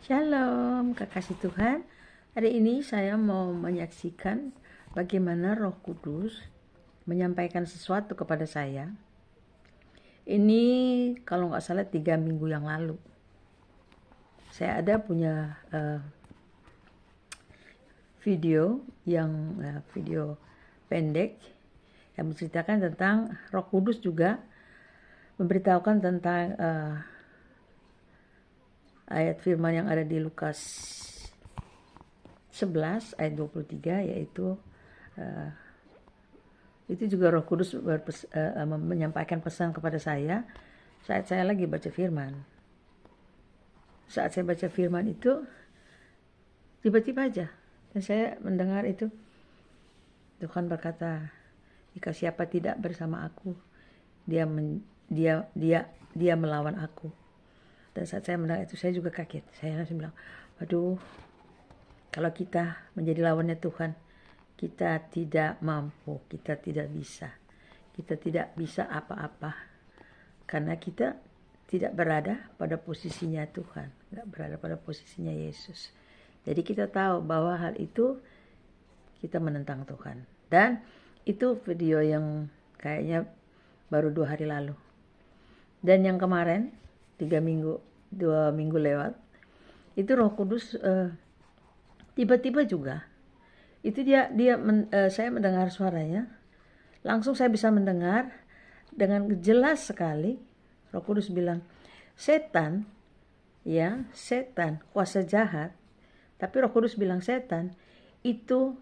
Shalom, kekasih Tuhan. Hari ini saya mau menyaksikan bagaimana Roh Kudus menyampaikan sesuatu kepada saya. Ini kalau nggak salah 3 minggu yang lalu. Saya ada punya video pendek yang menceritakan tentang Roh Kudus juga memberitahukan tentang ayat firman yang ada di Lukas 11 ayat 23, yaitu itu juga Roh Kudus menyampaikan pesan kepada saya saat saya lagi baca firman. Saat saya baca firman itu tiba-tiba aja dan saya mendengar itu Tuhan berkata, jika siapa tidak bersama aku, dia melawan aku. Dan saat saya mendengar itu saya juga kaget. Saya langsung bilang, waduh, kalau kita menjadi lawannya Tuhan, kita tidak mampu, kita tidak bisa apa-apa, karena kita tidak berada pada posisinya Tuhan, tidak berada pada posisinya Yesus. Jadi kita tahu bahwa hal itu kita menentang Tuhan. Dan itu video yang kayaknya baru 2 hari lalu. Dan yang kemarin 2 minggu lewat, itu Roh Kudus tiba-tiba juga itu saya mendengar suaranya, langsung saya bisa mendengar dengan jelas sekali. Roh Kudus bilang, setan kuasa jahat. Tapi Roh Kudus bilang setan itu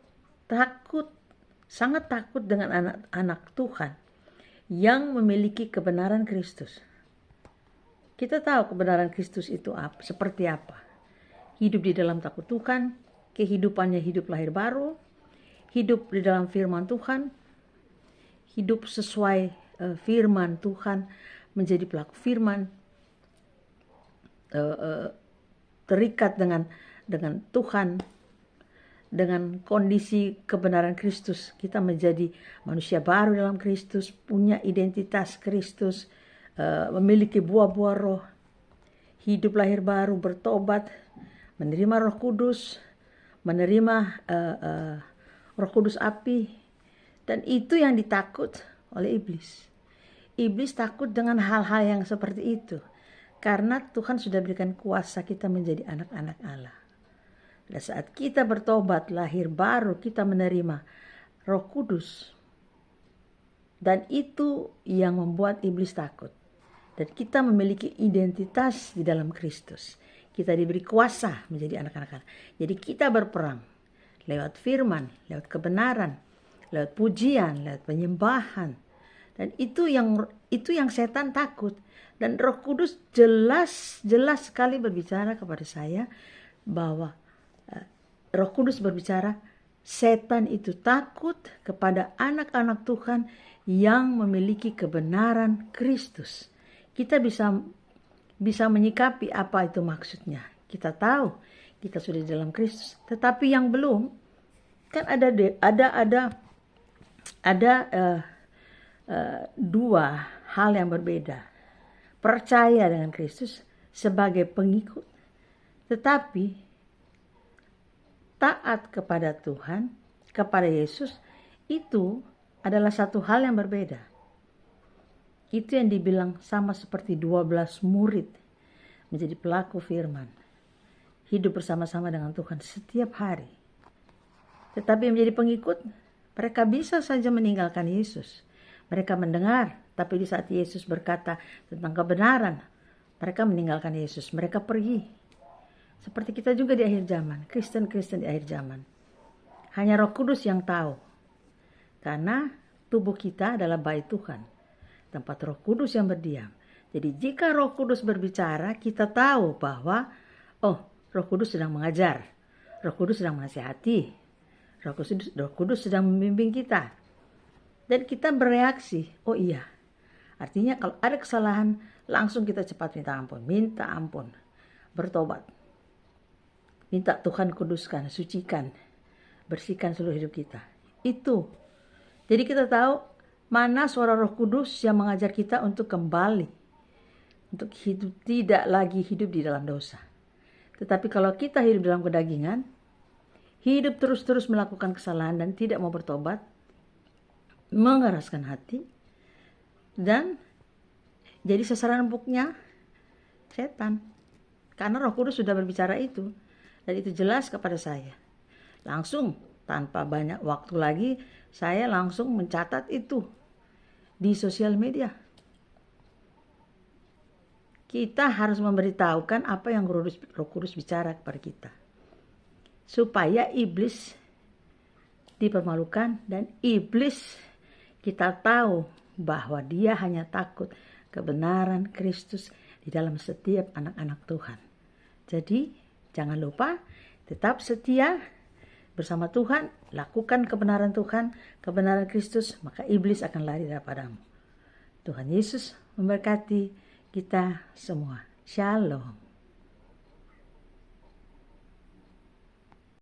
sangat takut dengan anak-anak Tuhan yang memiliki kebenaran Kristus. Kita tahu kebenaran Kristus itu seperti apa. Hidup di dalam takut Tuhan, kehidupannya hidup lahir baru, hidup di dalam firman Tuhan, hidup sesuai firman Tuhan, menjadi pelaku firman, terikat dengan Tuhan, dengan kondisi kebenaran Kristus. Kita menjadi manusia baru dalam Kristus, punya identitas Kristus, memiliki buah-buah roh, hidup lahir baru, bertobat, menerima Roh Kudus, menerima Roh Kudus api. Dan itu yang ditakut oleh iblis. Iblis takut dengan hal-hal yang seperti itu, karena Tuhan sudah berikan kuasa kita menjadi anak-anak Allah. Dan saat kita bertobat, lahir baru, kita menerima Roh Kudus. Dan itu yang membuat iblis takut. Dan kita memiliki identitas di dalam Kristus. Kita diberi kuasa menjadi anak-anak Allah. Jadi kita berperang lewat firman, lewat kebenaran, lewat pujian, lewat penyembahan. Dan itu yang setan takut. Dan Roh Kudus jelas sekali berbicara kepada saya bahwa Roh Kudus berbicara, setan itu takut kepada anak-anak Tuhan yang memiliki kebenaran Kristus. Kita bisa menyikapi apa itu maksudnya. Kita tahu kita sudah di dalam Kristus, tetapi yang belum, kan ada dua hal yang berbeda. Percaya dengan Kristus sebagai pengikut, tetapi taat kepada Tuhan, kepada Yesus, itu adalah satu hal yang berbeda. Itu yang dibilang sama seperti 12 murid menjadi pelaku firman, hidup bersama-sama dengan Tuhan setiap hari. Tetapi yang menjadi pengikut, mereka bisa saja meninggalkan Yesus. Mereka mendengar, tapi di saat Yesus berkata tentang kebenaran, mereka meninggalkan Yesus, mereka pergi. Seperti kita juga di akhir zaman, Kristen di akhir zaman. Hanya Roh Kudus yang tahu. Karena tubuh kita adalah bait Tuhan, tempat Roh Kudus yang berdiam. Jadi jika Roh Kudus berbicara, kita tahu bahwa Roh Kudus sedang mengajar, Roh Kudus sedang menasihati, Roh Kudus sedang membimbing kita. Dan kita bereaksi, oh iya. Artinya kalau ada kesalahan, langsung kita cepat minta ampun, bertobat. Minta Tuhan kuduskan, sucikan, bersihkan seluruh hidup kita. Itu. Jadi kita tahu mana suara Roh Kudus yang mengajar kita untuk kembali, untuk hidup, tidak lagi hidup di dalam dosa. Tetapi kalau kita hidup dalam kedagingan, hidup terus-terus melakukan kesalahan dan tidak mau bertobat, mengeraskan hati, dan jadi sasaran empuknya setan. Karena Roh Kudus sudah berbicara itu, dan itu jelas kepada saya. Langsung, tanpa banyak waktu lagi, saya langsung mencatat itu di sosial media. Kita harus memberitahukan apa yang Roh Kudus bicara kepada kita, supaya iblis dipermalukan dan iblis kita tahu bahwa dia hanya takut kebenaran Kristus di dalam setiap anak-anak Tuhan. Jadi jangan lupa tetap setia bersama Tuhan, lakukan kebenaran Tuhan, kebenaran Kristus, maka iblis akan lari daripadamu. Tuhan Yesus memberkati kita semua. Shalom.